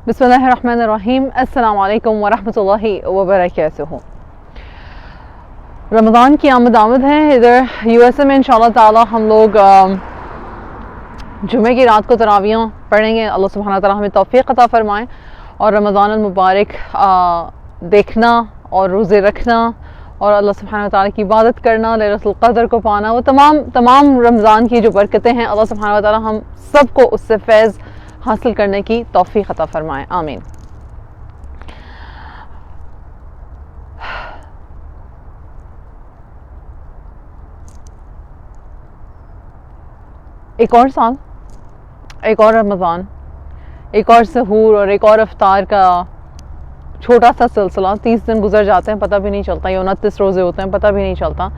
بسم اللہ الرحمن الرحیم. السلام علیکم ورحمۃ اللہ وبرکاتہ. رمضان کی آمد ہے. ادھر یو ایس اے میں انشاءاللہ تعالی ہم لوگ جمعے کی رات کو تراویحاں پڑھیں گے. اللہ سبحانہ تعالی ہمیں توفیق عطا فرمائے اور رمضان المبارک دیکھنا اور روزے رکھنا اور اللہ سبحانہ تعالی کی عبادت کرنا، لیلۃ القدر کو پانا، وہ تمام رمضان کی جو برکتیں ہیں اللہ سبحانہ تعالی ہم سب کو اس سے فیض حاصل کرنے کی توفیق عطا فرمائے. آمین. ایک اور سال، ایک اور رمضان، ایک اور سحور اور ایک اور افطار کا چھوٹا سا سلسلہ. 30 دن گزر جاتے ہیں پتہ بھی نہیں چلتا، یا 29 روزے ہوتے ہیں پتہ بھی نہیں چلتا.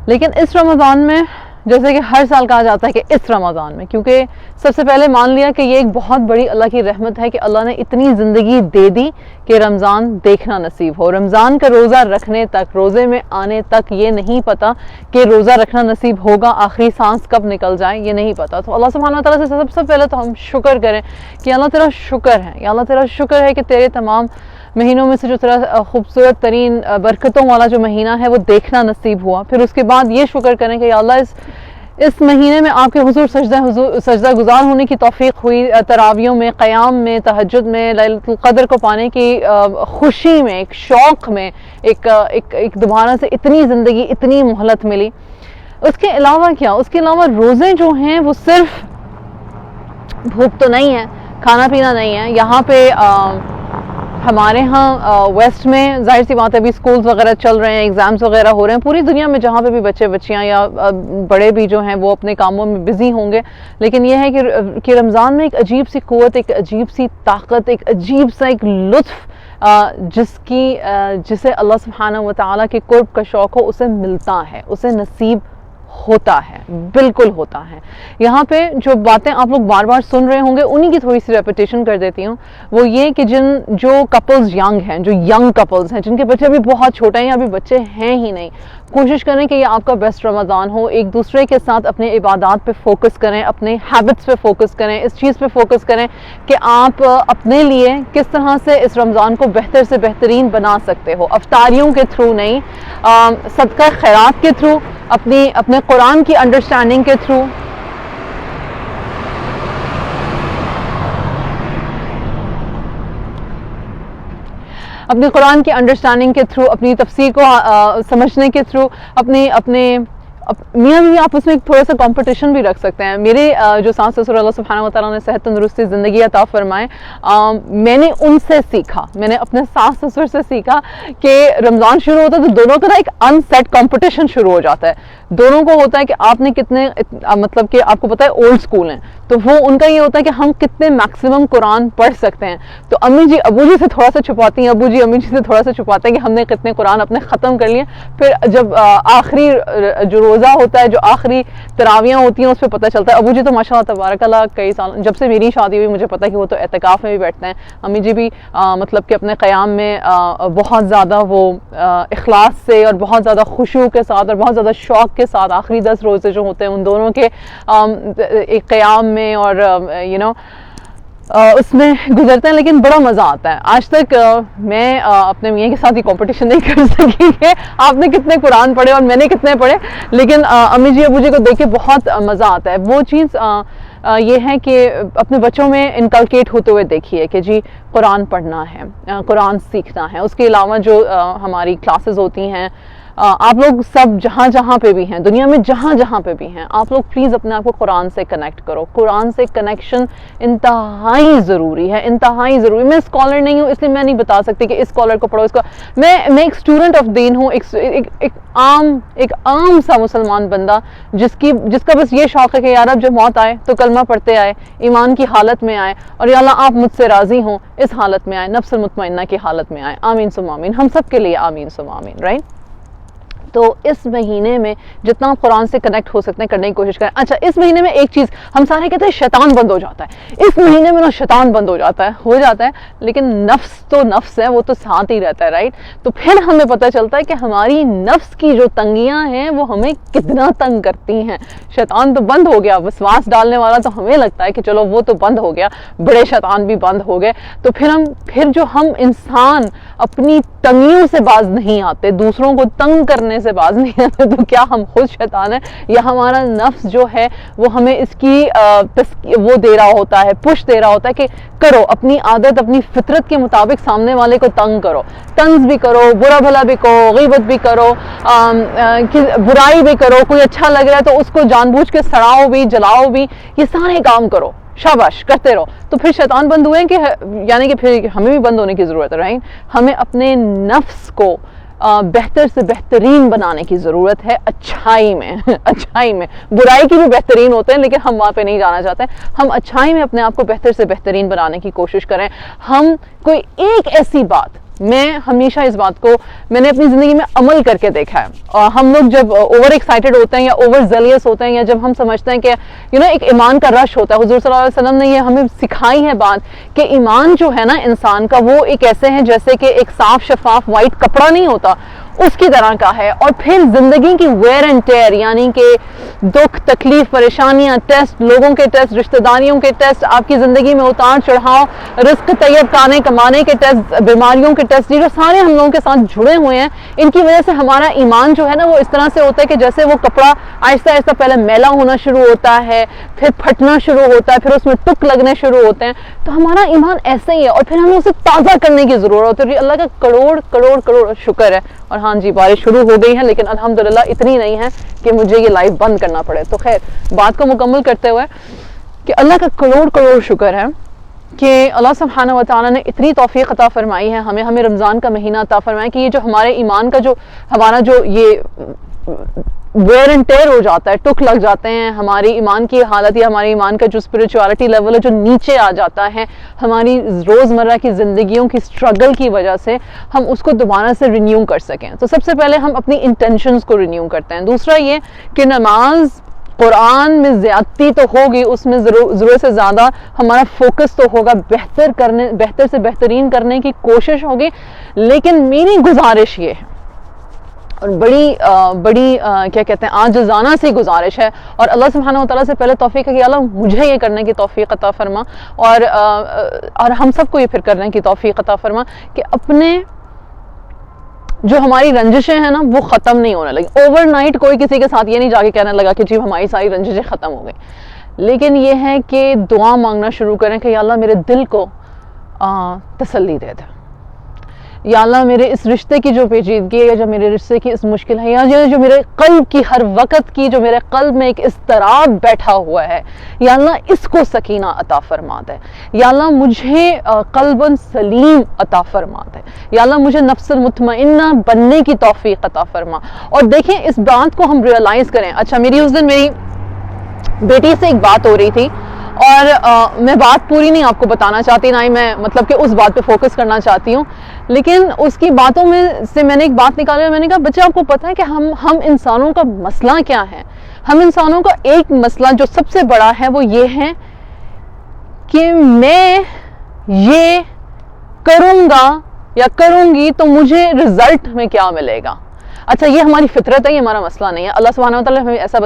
لیکن اس رمضان میں جیسے کہ ہر سال کہا جاتا ہے کہ اس رمضان میں، کیونکہ سب سے پہلے مان لیا کہ یہ ایک بہت بڑی اللہ کی رحمت ہے کہ اللہ نے اتنی زندگی دے دی کہ رمضان دیکھنا نصیب ہو. رمضان کا روزہ رکھنے تک، روزے میں آنے تک یہ نہیں پتا کہ روزہ رکھنا نصیب ہوگا، آخری سانس کب نکل جائے یہ نہیں پتا. تو اللہ سبحانہ تعالیٰ سے سب سے پہلے تو ہم شکر کریں کہ اللہ تیرا شکر ہے، یا اللہ تیرا شکر ہے کہ تیرے تمام مہینوں میں سے جو تیرا خوبصورت ترین برکتوں والا جو مہینہ ہے وہ دیکھنا نصیب ہوا. پھر اس کے بعد یہ شکر کریں کہ یا اللہ اس مہینے میں آپ کے حضور سجدہ گزار ہونے کی توفیق ہوئی، تراویحوں میں، قیام میں، تہجد میں، لیلۃ القدر کو پانے کی خوشی میں، ایک شوق میں، ایک دوبارہ سے اتنی زندگی، اتنی مہلت ملی. اس کے علاوہ کیا، اس کے علاوہ روزے جو ہیں وہ صرف بھوک تو نہیں ہے، کھانا پینا نہیں ہے. یہاں پہ ہمارے ہاں ویسٹ میں ظاہر سی بات ہے ابھی سکولز وغیرہ چل رہے ہیں، ایگزامز وغیرہ ہو رہے ہیں. پوری دنیا میں جہاں پہ بھی بچے بچیاں یا بڑے بھی جو ہیں وہ اپنے کاموں میں بزی ہوں گے. لیکن یہ ہے کہ رمضان میں ایک عجیب سی قوت، ایک عجیب سی طاقت، ایک عجیب سا ایک لطف جسے اللہ سبحانہ و تعالیٰ کے قرب کا شوق ہو اسے ملتا ہے، اسے نصیب ہوتا ہے، بالکل ہوتا ہے. یہاں پہ جو باتیں آپ لوگ بار بار سن رہے ہوں گے انہی کی تھوڑی سی ریپیٹیشن کر دیتی ہوں. وہ یہ کہ جو کپلز ینگ ہیں، جو ینگ کپلز ہیں، جن کے بچے ابھی بہت چھوٹے ہیں یا ابھی بچے ہیں ہی نہیں، کوشش کریں کہ یہ آپ کا بیسٹ رمضان ہو. ایک دوسرے کے ساتھ اپنے عبادات پہ فوکس کریں، اپنے ہیبٹس پہ فوکس کریں، اس چیز پہ فوکس کریں کہ آپ اپنے لیے کس طرح سے اس رمضان کو بہتر سے بہترین بنا سکتے ہو. افطاریوں کے تھرو نہیں، صدقہ خیرات کے تھرو، اپنے قرآن کی انڈرسٹینڈنگ کے تھرو. اپنے قرآن کی انڈرسٹینڈنگ کے تھرو، اپنی تفسیر کو سمجھنے کے تھرو، اپنے میاں بھی آپ اس میں تھوڑا سا کمپٹیشن بھی رکھ سکتے ہیں. میرے جو ساس سسر اللہ سبحانہ و تعالیٰ نے صحت تندرستی زندگی عطا فرمائے، میں نے ان سے سیکھا، میں نے اپنے ساس سسر سے سیکھا کہ رمضان شروع ہوتا ہے تو دونوں کا نا ایک ان سیٹ کمپٹیشن شروع ہو جاتا ہے. دونوں کو ہوتا ہے کہ آپ نے کتنے، مطلب کہ آپ کو پتہ ہے اولڈ سکول ہیں تو وہ ان کا یہ ہوتا ہے کہ ہم کتنے میکسیمم قرآن پڑھ سکتے ہیں. تو امی جی ابو جی سے تھوڑا سا چھپاتی ہیں، ابو جی امی جی سے تھوڑا سا چھپاتے ہیں کہ ہم نے کتنے قرآن اپنے ختم کر لیے. پھر جب آخری جو روزہ ہوتا ہے، جو آخری تراویحاں ہوتی ہیں، اس پہ پتہ چلتا ہے. ابو جی تو ماشاءاللہ تبارک اللہ کئی سال، جب سے میری شادی ہوئی مجھے پتہ ہے کہ وہ تو اعتکاف میں بھی بیٹھتے ہیں. امی جی بھی مطلب کہ اپنے قیام میں بہت زیادہ وہ اخلاص سے اور بہت زیادہ خشوع کے ساتھ اور بہت زیادہ شوق کے ساتھ آخری 10 روزے جو ہوتے ہیں ان دونوں کے ایک قیام میں اور اس میں گزرتے ہیں. لیکن بڑا مزہ آتا ہے. آج تک میں اپنے میاں کے ساتھ یہ کمپٹیشن نہیں کر سکی کہ آپ نے کتنے قرآن پڑھے اور میں نے کتنے پڑھے، لیکن امی جی ابو جی کو دیکھ کے بہت مزہ آتا ہے. وہ چیز یہ ہے کہ اپنے بچوں میں انکلکیٹ ہوتے ہوئے دیکھیے کہ جی قرآن پڑھنا ہے، قرآن سیکھنا ہے. اس کے علاوہ جو ہماری کلاسز ہوتی ہیں، آپ لوگ سب جہاں پہ بھی ہیں دنیا میں، جہاں پہ بھی ہیں، آپ لوگ پلیز اپنے آپ کو قرآن سے کنیکٹ کرو. قرآن سے کنیکشن انتہائی ضروری ہے، انتہائی ضروری. میں اسکالر نہیں ہوں اس لیے میں نہیں بتا سکتی کہ اس اسکالر کو پڑھو، اس کو. میں ایک اسٹوڈنٹ آف دین ہوں، ایک عام سا مسلمان بندہ جس کا بس یہ شوق ہے کہ یار اب جب موت آئے تو کلمہ پڑھتے آئے، ایمان کی حالت میں آئے، اور یا اللہ آپ مجھ سے راضی ہوں اس حالت میں آئے، نفس المطمئنہ کی حالت میں آئے. آمین ثم آمین. ہم سب کے لیے آمین ثم آمین. رائٹ. تو اس مہینے میں جتنا آپ قرآن سے کنیکٹ ہو سکتے ہیں کرنے کی کوشش کریں. اچھا اس مہینے میں ایک چیز ہم سارے کہتے ہیں شیطان بند ہو جاتا ہے, اس مہینے میں نا شیطان بند ہو جاتا ہے, لیکن نفس تو نفس ہے, وہ تو ساتھ ہی رہتا ہے, رائٹ. تو پھر ہمیں پتہ چلتا ہے کہ ہماری نفس کی جو تنگیاں ہیں وہ ہمیں کتنا تنگ کرتی ہیں. شیطان تو بند ہو گیا, وسواس ڈالنے والا تو ہمیں لگتا ہے کہ چلو وہ تو بند ہو گیا, بڑے شیطان بھی بند ہو گئے. تو پھر جو ہم انسان اپنی تنگیوں سے باز نہیں آتے, دوسروں کو تنگ کرنے سے باز نہیں آتے, تو کیا ہم خود شیطان ہیں یا ہمارا نفس جو ہے وہ ہمیں اس کی وہ دے رہا ہوتا ہے, پش دے رہا ہوتا ہے کہ کرو, اپنی عادت اپنی فطرت کے مطابق سامنے والے کو تنگ کرو, طنز بھی کرو, برا بھلا بھی کرو, غیبت بھی کرو, برائی بھی کرو, کوئی اچھا لگ رہا ہے تو اس کو جان بوجھ کے سڑاؤ بھی, جلاؤ بھی, یہ سارے کام کرو, شاباش کرتے رہو. تو پھر شیطان بند ہوئے کہ یعنی کہ پھر ہمیں بھی بند ہونے کی ضرورت ہے, رائٹ. ہمیں اپنے نفس کو بہتر سے بہترین بنانے کی ضرورت ہے اچھائی میں. اچھائی میں, برائی کی بھی بہترین ہوتے ہیں لیکن ہم وہاں پہ نہیں جانا چاہتے. ہم اچھائی میں اپنے آپ کو بہتر سے بہترین بنانے کی کوشش کریں. ہم کوئی ایک ایسی بات, میں ہمیشہ اس بات کو میں نے اپنی زندگی میں عمل کر کے دیکھا ہے. ہم لوگ جب اوور ایکسائٹیڈ ہوتے ہیں یا اوور زیلیس ہوتے ہیں, یا جب ہم سمجھتے ہیں کہ ایک ایمان کا رش ہوتا ہے, حضور صلی اللہ علیہ وسلم نے یہ ہمیں سکھائی ہے بات کہ ایمان جو ہے نا انسان کا, وہ ایک ایسے ہیں جیسے کہ ایک صاف شفاف وائٹ کپڑا نہیں ہوتا, اس کی طرح کا ہے. اور پھر زندگی کی ویئر اینڈ ٹیئر, یعنی کہ دکھ, تکلیف, پریشانیاں, ٹیسٹ, لوگوں کے ٹیسٹ, رشتہ داریوں کے ٹیسٹ, آپ کی زندگی میں اتار چڑھاؤ, رزق طیب کمانے کے ٹیسٹ, بیماریوں کے ٹیسٹ, یہ جو سارے ہم لوگوں کے ساتھ جڑے ہوئے ہیں, ان کی وجہ سے ہمارا ایمان جو ہے نا وہ اس طرح سے ہوتا ہے کہ جیسے وہ کپڑا آہستہ آہستہ پہلے میلا ہونا شروع ہوتا ہے, پھر پھٹنا شروع ہوتا ہے, پھر اس میں ٹک لگنے شروع ہوتے ہیں. تو ہمارا ایمان ایسے ہی ہے, اور پھر ہمیں اسے تازہ کرنے کی ضرورت ہے. اللہ کا کروڑ کروڑ کروڑ شکر ہے. اور ہاں جی, بارش شروع ہو گئی ہے لیکن الحمدللہ اتنی نہیں ہے کہ مجھے یہ لائیو بند کرنا پڑے. تو خیر, بات کو مکمل کرتے ہوئے کہ اللہ کا کروڑ کروڑ شکر ہے کہ اللہ سبحانہ و تعالیٰ نے اتنی توفیق عطا فرمائی ہے ہمیں رمضان کا مہینہ عطا فرمایا کہ یہ جو ہمارے ایمان کا جو ہمارا جو یہ ویئر اینڈ ٹیئر ہو جاتا ہے, ٹک لگ جاتے ہیں, ہماری ایمان کی حالت یا ہمارے ایمان کا جو اسپرچوالٹی لیول ہے جو نیچے آ جاتا ہے ہماری روزمرہ کی زندگیوں کی اسٹرگل کی وجہ سے, ہم اس کو دوبارہ سے رینیو کر سکیں. تو سب سے پہلے ہم اپنی انٹینشنز کو رینیو کرتے ہیں. دوسرا یہ کہ نماز, قرآن میں زیادتی تو ہوگی, اس میں ضرورت سے زیادہ ہمارا فوکس تو ہوگا, بہتر سے بہترین کرنے کی کوشش ہوگی. لیکن میری گزارش یہ ہے, اور بڑی کیا کہتے ہیں عاجزانہ سی گزارش ہے, اور اللہ سبحانہ و تعالیٰ سے پہلے توفیق ہے کہ اللہ مجھے یہ کرنے کی توفیق عطا فرما, اور ہم سب کو یہ پھر کرنے کی توفیق عطا فرما کہ اپنے جو ہماری رنجشیں ہیں نا وہ ختم نہیں ہونے لگی. اوور نائٹ کوئی کسی کے ساتھ یہ نہیں جا کے کہنے لگا کہ جی ہماری ساری رنجشیں ختم ہو گئی, لیکن یہ ہے کہ دعا مانگنا شروع کریں کہ یا اللہ میرے دل کو تسلی دے دے, یا اللہ میرے اس رشتے کی جو پیچیدگی ہے, یا جو میرے رشتے کی اس مشکل ہے, یا جو میرے قلب کی ہر وقت کی جو میرے قلب میں ایک اضطراب بیٹھا ہوا ہے, یا اللہ اس کو سکینہ عطا فرما دے, یا اللہ مجھے قلب سلیم عطا فرما دے, یا اللہ مجھے نفس المطمئنہ بننے کی توفیق عطا فرما. اور دیکھیں اس بات کو ہم ریئلائز کریں. اچھا میری اس دن میری بیٹی سے ایک بات ہو رہی تھی, اور میں بات پوری نہیں آپ کو بتانا چاہتی, نہ ہی میں مطلب کہ اس بات پہ فوکس کرنا چاہتی ہوں, لیکن اس کی باتوں میں سے میں نے ایک بات نکالی اور میں نے کہا بچہ آپ کو پتہ ہے کہ ہم انسانوں کا مسئلہ کیا ہے. ہم انسانوں کا ایک مسئلہ جو سب سے بڑا ہے وہ یہ ہے کہ میں یہ کروں گا یا کروں گی تو مجھے رزلٹ میں کیا ملے گا. اچھا یہ ہماری فطرت ہے, یہ ہمارا مسئلہ نہیں ہے. اللہ سبحانہ و تعالیٰ نے ہمیں ایسا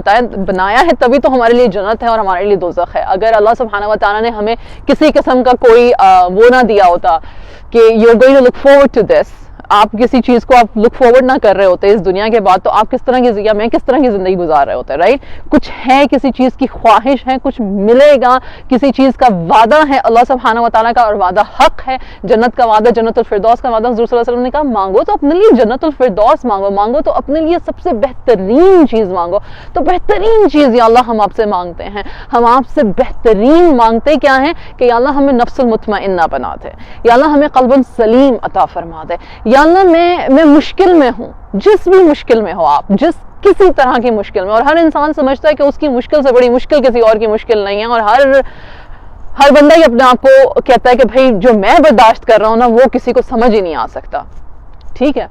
بنایا ہے تبھی تو ہمارے لیے جنت ہے اور ہمارے لیے دوزخ ہے. اگر اللہ سبحانہ و تعالیٰ نے ہمیں کسی قسم کا کوئی وہ نہ دیا ہوتا کہ you are going to look forward to this, آپ کسی چیز کو آپ لک فارورڈ نہ کر رہے ہوتے اس دنیا کے بعد, تو آپ کس طرح کی یا میں کس طرح کی زندگی گزار رہے ہوتے, رائٹ. کچھ ہے, کسی چیز کی خواہش ہے, کچھ ملے گا, کسی چیز کا وعدہ ہے اللہ سبحانہ و تعالیٰ کا, اور وعدہ حق ہے, جنت کا وعدہ, جنت الفردوس کا وعدہ. حضور صلی اللہ علیہ وسلم نے کہا مانگو تو اپنے لیے جنت الفردوس مانگو, مانگو تو اپنے لیے سب سے بہترین چیز مانگو. تو بہترین چیز یا اللہ ہم آپ سے مانگتے ہیں, ہم آپ سے بہترین مانگتے کیا ہے کہ یا اللہ ہمیں نفس المطمئنہ بنا دے, یا اللہ ہمیں قلب سلیم عطا فرما دے, یا اللہ میں مشکل میں ہوں, جس بھی مشکل میں ہو آپ, جس کسی طرح کی مشکل میں, اور ہر انسان سمجھتا ہے کہ اس کی مشکل سے بڑی مشکل کسی اور کی مشکل نہیں ہے, اور ہر بندہ ہی اپنے آپ کو کہتا ہے کہ بھائی جو میں برداشت کر رہا ہوں نا وہ کسی کو سمجھ ہی نہیں آ سکتا. ٹھیک ہے,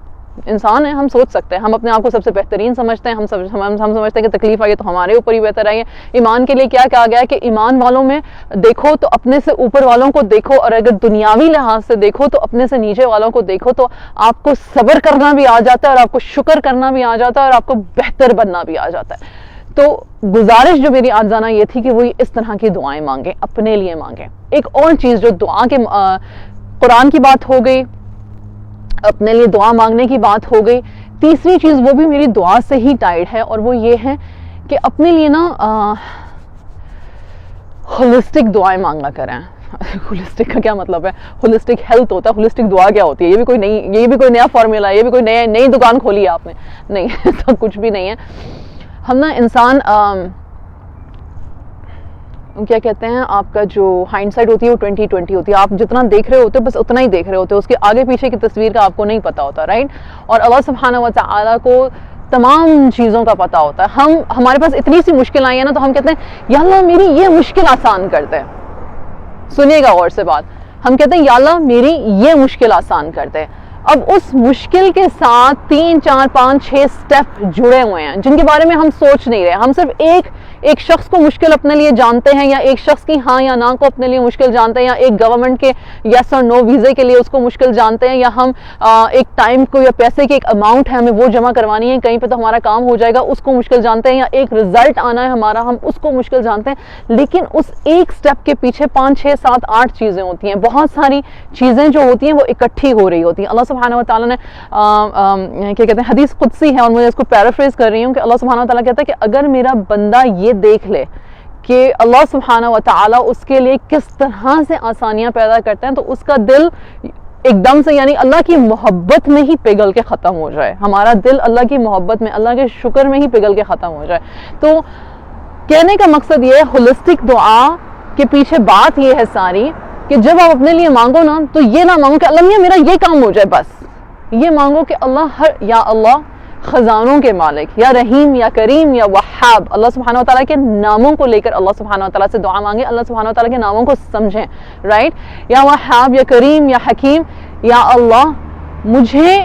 انسان ہیں, ہم سوچ سکتے ہیں, ہم اپنے آپ کو سب سے بہترین سمجھتے ہیں, ہم سمجھتے ہیں کہ تکلیف آئی ہے تو ہمارے اوپر ہی بہتر آئی ہے. ایمان کے لیے کیا کہا گیا ہے کہ ایمان والوں میں دیکھو تو اپنے سے اوپر والوں کو دیکھو, اور اگر دنیاوی لحاظ سے دیکھو تو اپنے سے نیچے والوں کو دیکھو, تو آپ کو صبر کرنا بھی آ جاتا ہے اور آپ کو شکر کرنا بھی آ جاتا ہے اور آپ کو بہتر بننا بھی آ جاتا ہے. تو گزارش جو میری آجزانہ یہ تھی کہ وہ اس طرح کی دعائیں مانگیں, اپنے لیے مانگیں. ایک اور چیز جو دعا کے قرآن کی بات ہو گئی, اپنے لیے دعا مانگنے کی بات ہو گئی, تیسری چیز وہ بھی میری دعا سے ہی ٹائڈ ہے, اور وہ یہ ہے کہ اپنے لیے نا ہولسٹک دعائیں مانگنا کریں. ہولسٹک کا کیا مطلب ہے؟ ہولسٹک ہیلتھ ہوتا ہے, ہولسٹک دعا کیا ہوتی ہے؟ یہ بھی کوئی نیا فارمولا ہے, یہ بھی کوئی نئی دکان کھولی ہے آپ نے؟ نہیں, تو کچھ بھی نہیں ہے. ہم نا انسان کیا کہتے ہیں, آپ کا جو ہائنڈ سائڈ ہوتی ہے وہ 20/20 ہوتی ہے. آپ جتنا دیکھ رہے ہوتے ہو بس اتنا ہی دیکھ رہے ہوتے ہو, اس کے آگے پیچھے کی تصویر کا آپ کو نہیں پتا ہوتا, رائٹ؟ اور اللہ سبحانہ و تعالیٰ کو تمام چیزوں کا پتا ہوتا ہے. ہمارے پاس اتنی سی مشکل آئی ہے نا, تو ہم کہتے ہیں یا اللہ میری یہ مشکل آسان کر دے. سنیے گا غور سے بات, ہم کہتے ہیں یا اللہ میری یہ مشکل آسان کر دے. اب اس مشکل کے ساتھ 3 4 5 6 سٹیپ جڑے ہوئے ہیں جن کے بارے میں ہم سوچ نہیں رہے. ہم صرف ایک شخص کو مشکل اپنے لیے جانتے ہیں, یا ایک شخص کی ہاں یا نہ کو اپنے لیے مشکل جانتے ہیں, یا ایک گورنمنٹ کے یس اور نو ویزے کے لیے اس کو مشکل جانتے ہیں, یا ہم ایک ٹائم کو یا پیسے کی ایک اماؤنٹ ہے ہمیں وہ جمع کروانی ہے, کہیں پہ تو ہمارا کام ہو جائے گا, اس کو مشکل جانتے ہیں, یا ایک رزلٹ آنا ہے ہمارا, ہم اس کو مشکل جانتے ہیں. لیکن اس ایک سٹیپ کے پیچھے 5 6 7 8 چیزیں ہوتی ہیں, بہت ساری چیزیں جو ہوتی ہیں وہ اکٹھی ہو رہی ہوتی ہیں. اللہ سبحانہ و تعالیٰ نے کیا کہتے ہیں, حدیث قدسی ہے اور میں اس کو پیرافریز کر رہی ہوں, کہ اللہ سبحانہ و تعالیٰ کہتا ہے کہ اگر میرا بندہ یہ دیکھ لے کہ اللہ سبحانہ و تعالیٰ اس کے لیے کس طرح سے آسانیاں پیدا کرتے ہیں, تو اس کا دل ایک دم سے, یعنی اللہ کی محبت میں ہی پگھل کے ختم ہو جائے. ہمارا دل اللہ کی محبت میں, اللہ کے شکر میں ہی پگھل کے ختم ہو جائے. تو کہنے کا مقصد یہ ہے, ہولسٹک دعا کے پیچھے بات یہ ہے ساری, کہ جب آپ اپنے لیے مانگو نا, تو یہ نہ مانگو کہ اللہ میاں میرا یہ کام ہو جائے, بس یہ مانگو کہ اللہ یا اللہ خزانوں کے مالک, یا رحیم, یا کریم, یا وہاب, اللہ سبحانہ و تعالیٰ کے ناموں کو لے کر اللہ سبحانہ و تعالیٰ سے دعا مانگیں, اللہ سبحانہ و تعالیٰ کے ناموں کو سمجھیں, رائٹ؟ یا وہاب, یا کریم, یا حکیم, یا اللہ مجھے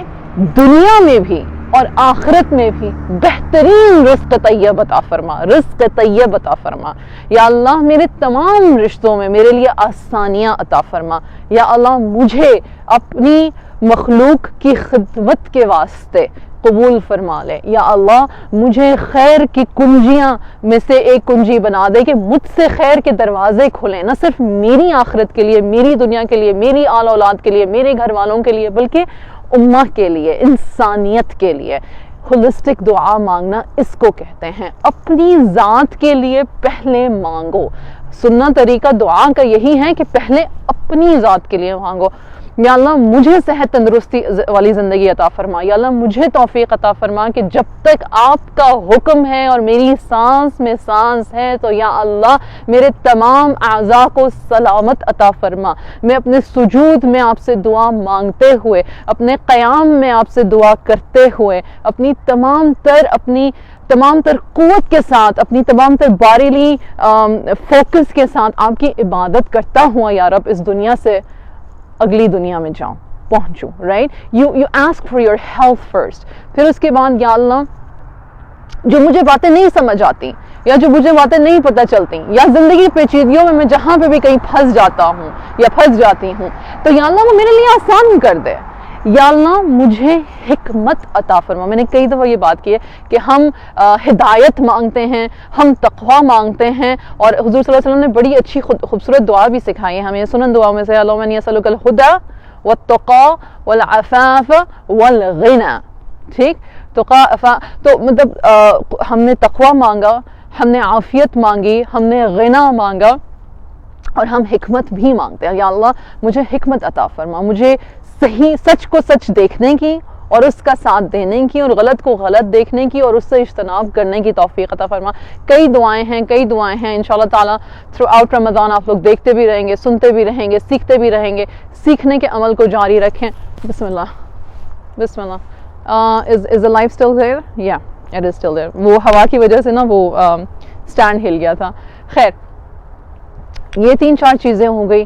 دنیا میں بھی اور آخرت میں بھی بہترین رزق طیب عطا فرما, رزق طیب عطا فرما. یا اللہ میرے تمام رشتوں میں میرے لیے آسانیاں عطا فرما. یا اللہ مجھے اپنی مخلوق کی خدمت کے واسطے قبول فرما لے. یا اللہ مجھے خیر کی کنجیاں میں سے ایک کنجی بنا دے, کہ مجھ سے خیر کے دروازے کھلیں, نہ صرف میری آخرت کے لیے, میری دنیا کے لیے, میری آل اولاد کے لیے, میرے گھر والوں کے لیے, بلکہ امہ کے لیے, انسانیت کے لیے. ہولسٹک دعا مانگنا اس کو کہتے ہیں. اپنی ذات کے لیے پہلے مانگو. سننا طریقہ دعا کا یہی ہے کہ پہلے اپنی ذات کے لیے مانگو. یا اللہ مجھے صحت تندرستی والی زندگی عطا فرما. یا اللہ مجھے توفیق عطا فرما کہ جب تک آپ کا حکم ہے اور میری سانس میں سانس ہے, تو یا اللہ میرے تمام اعضاء کو سلامت عطا فرما. میں اپنے سجود میں آپ سے دعا مانگتے ہوئے, اپنے قیام میں آپ سے دعا کرتے ہوئے, اپنی تمام تر قوت کے ساتھ, اپنی تمام تر باریلی فوکس کے ساتھ آپ کی عبادت کرتا ہوا یا رب اس دنیا سے اگلی دنیا میں جاؤں, پہنچوں, right? You ask for your health first. پھر اس کے بعد یا اللہ جو مجھے باتیں نہیں سمجھ آتی, یا جو مجھے باتیں نہیں پتہ چلتی, یا زندگی پیچیدگیوں میں جہاں پہ بھی کہیں پھنس جاتا ہوں یا پھنس جاتی ہوں, تو یا اللہ وہ میرے لیے آسان کر دے. یا اللہ مجھے حکمت عطا فرما. میں نے کئی دفعہ یہ بات کی ہے کہ ہم ہدایت مانگتے ہیں, ہم تقوی مانگتے ہیں, اور حضور صلی اللہ علیہ وسلم نے بڑی اچھی خوبصورت دعا بھی سکھائی ہے ہمیں. سنن دعا میں سے اللہم انی اسألک الہدی والتقی والعفاف والغنی. ٹھیک, تو مطلب ہم نے تقوی مانگا, ہم نے عافیت مانگی, ہم نے غنا مانگا, اور ہم حکمت بھی مانگتے ہیں. یا اللہ مجھے حکمت عطا فرما, مجھے صحیح سچ کو سچ دیکھنے کی اور اس کا ساتھ دینے کی, اور غلط کو غلط دیکھنے کی اور اس سے اجتناب کرنے کی توفیق عطا فرما. کئی دعائیں ہیں انشاءاللہ تعالیٰ تھرو آؤٹ رمضان آپ لوگ دیکھتے بھی رہیں گے, سنتے بھی رہیں گے, سیکھتے بھی رہیں گے. سیکھنے کے عمل کو جاری رکھیں. بسم اللہ. Is the light still there? Yeah, it is still there. وہ ہوا کی وجہ سے نا وہ اسٹینڈ ہل گیا تھا. خیر, یہ 3 4 چیزیں ہو گئی.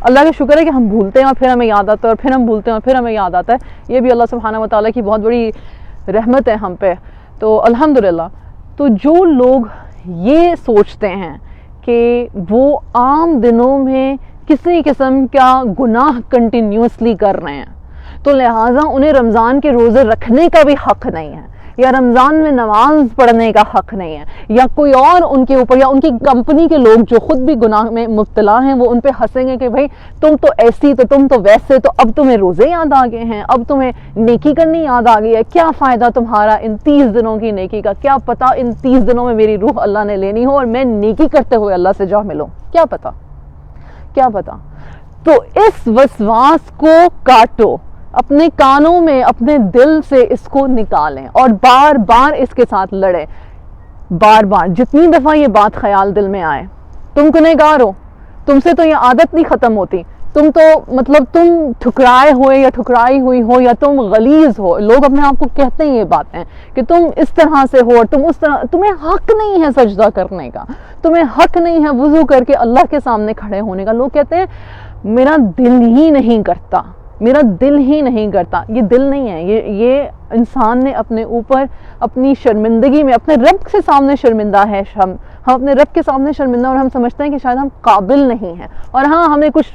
اللہ کا شکر ہے کہ ہم بھولتے ہیں اور پھر ہمیں یاد آتا ہے، اور پھر ہم بھولتے ہیں اور پھر ہمیں یاد آتا ہے. یہ بھی اللہ سبحانہ و تعالیٰ کی بہت بڑی رحمت ہے ہم پہ. تو الحمدللہ. تو جو لوگ یہ سوچتے ہیں کہ وہ عام دنوں میں کسی قسم کا گناہ کنٹینیوسلی کر رہے ہیں تو لہٰذا انہیں رمضان کے روزے رکھنے کا بھی حق نہیں ہے، یا رمضان میں نماز پڑھنے کا حق نہیں ہے، یا کوئی اور ان کے اوپر یا ان کی کمپنی کے لوگ جو خود بھی گناہ میں مبتلا ہیں وہ ان پہ ہنسیں گے کہ بھائی تم تو ایسی، تو تم تو ویسے، تو اب تمہیں روزے یاد آ گئے ہیں، اب تمہیں نیکی کرنی یاد آ گئی ہے، کیا فائدہ تمہارا ان 30 دنوں کی نیکی کا؟ کیا پتا ان 30 دنوں میں میری روح اللہ نے لینی ہو اور میں نیکی کرتے ہوئے اللہ سے جا ملوں، کیا پتا، کیا پتا. تو اس وسواس کو کاٹو، اپنے کانوں میں اپنے دل سے اس کو نکالیں اور بار بار اس کے ساتھ لڑیں. بار بار جتنی دفعہ یہ بات خیال دل میں آئے، تم گنہگار ہو، تم سے تو یہ عادت نہیں ختم ہوتی، تم تو مطلب تم ٹھکرائے ہوئے یا ٹھکرائی ہوئی ہو، یا تم غلیظ ہو. لوگ اپنے آپ کو کہتے ہیں یہ باتیں کہ تم اس طرح سے ہو اور تم اس طرح، تمہیں حق نہیں ہے سجدہ کرنے کا، تمہیں حق نہیں ہے وضو کر کے اللہ کے سامنے کھڑے ہونے کا. لوگ کہتے ہیں میرا دل ہی نہیں کرتا، میرا دل ہی نہیں کرتا. یہ دل نہیں ہے، یہ انسان نے اپنے اوپر اپنی شرمندگی میں اپنے رب کے سامنے شرمندہ ہے. ہم اپنے رب کے سامنے شرمندہ، اور ہم سمجھتے ہیں کہ شاید ہم قابل نہیں ہیں. اور ہاں ہمیں کچھ،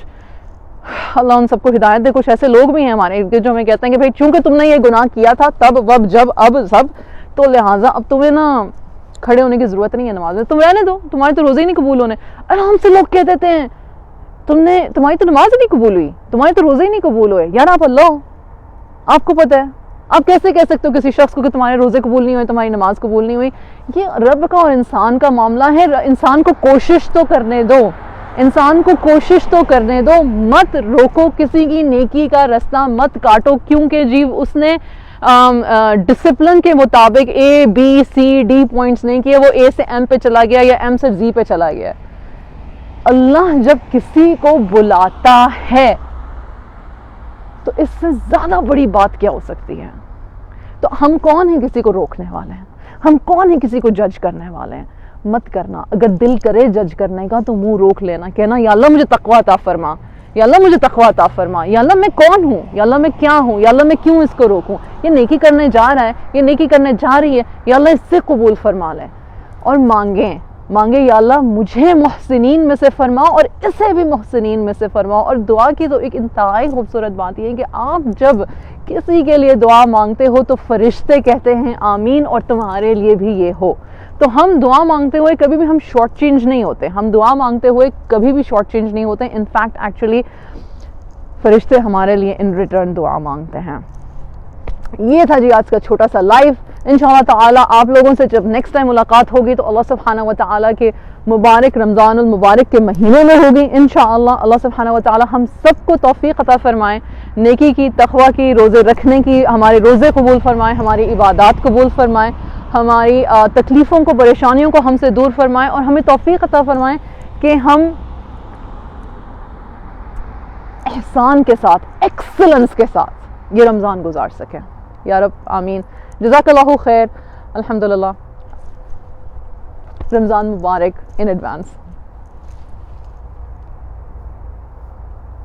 اللہ ان سب کو ہدایت دے، کچھ ایسے لوگ بھی ہیں ہمارے جو ہمیں کہتے ہیں کہ بھائی چونکہ تم نے یہ گناہ کیا تھا تب وب جب اب سب، تو لہٰذا اب تمہیں نا کھڑے ہونے کی ضرورت نہیں ہے نماز میں، تم رہنے دو، تمہارے تو روزے ہی نہیں قبول ہونے. آرام سے لوگ کہہ دیتے ہیں تمہاری تو نماز ہی نہیں قبول ہوئی، تمہارے تو روزے ہی نہیں قبول ہوئے. یار آپ اللہ ہو، آپ کو پتہ ہے، آپ کیسے کہہ سکتے ہو کسی شخص کو کہ تمہارے روزے قبول نہیں ہوئے، تمہاری نماز قبول نہیں ہوئی؟ یہ رب کا اور انسان کا معاملہ ہے. انسان کو کوشش تو کرنے دو، انسان کو کوشش تو کرنے دو. مت روکو کسی کی نیکی کا رستہ، مت کاٹو کیونکہ جی اس نے ڈسپلن کے مطابق اے بی سی ڈی پوائنٹس نہیں کیے، وہ اے سے ایم پہ چلا گیا یا ایم سے زی پہ چلا گیا. اللہ جب کسی کو بلاتا ہے تو اس سے زیادہ بڑی بات کیا ہو سکتی ہے؟ تو ہم کون ہیں کسی کو روکنے والے ہیں؟ ہم کون ہیں کسی کو جج کرنے والے ہیں؟ مت کرنا. اگر دل کرے جج کرنے کا تو منہ روک لینا، کہنا یا اللہ مجھے تقویٰ عطا فرما، یا اللہ مجھے تقویٰ عطا فرما، یا اللہ میں کون ہوں، یا اللہ میں کیا ہوں، یا اللہ میں کیوں اس کو روکوں؟ یہ نیکی کرنے جا رہا ہے، یہ نیکی کرنے جا رہی ہے، یا اللہ اس سے قبول فرما لے. اور مانگے یا اللہ مجھے محسنین میں سے فرما اور اسے بھی محسنین میں سے فرما. اور دعا کی تو ایک انتہائی خوبصورت بات یہ ہے کہ آپ جب کسی کے لیے دعا مانگتے ہو تو فرشتے کہتے ہیں آمین، اور تمہارے لیے بھی یہ ہو. تو ہم دعا مانگتے ہوئے کبھی بھی ہم شارٹ چینج نہیں ہوتے، ہم دعا مانگتے ہوئے کبھی بھی شارٹ چینج نہیں ہوتے. ان فیکٹ ایکچولی فرشتے ہمارے لیے ان ریٹرن دعا مانگتے ہیں. یہ تھا جی آج کا چھوٹا سا لائیو. انشاءاللہ تعالیٰ آپ لوگوں سے جب نیکسٹ ٹائم ملاقات ہوگی تو اللہ سبحانہ و تعالیٰ کے مبارک رمضان المبارک کے مہینوں میں ہوگی انشاءاللہ. اللہ سبحانہ و تعالیٰ ہم سب کو توفیق عطا فرمائے، نیکی کی، تقویٰ کی، روزے رکھنے کی. ہمارے روزے قبول فرمائے، ہماری عبادات قبول فرمائے، ہماری تکلیفوں کو، پریشانیوں کو ہم سے دور فرمائے، اور ہمیں توفیق عطا فرمائے کہ ہم احسان کے ساتھ، ایکسلنس کے ساتھ یہ رمضان گزار سکیں. یا رب آمین. جزاک اللہ خیر. الحمدللہ. رمضان مبارک ان ایڈوانس.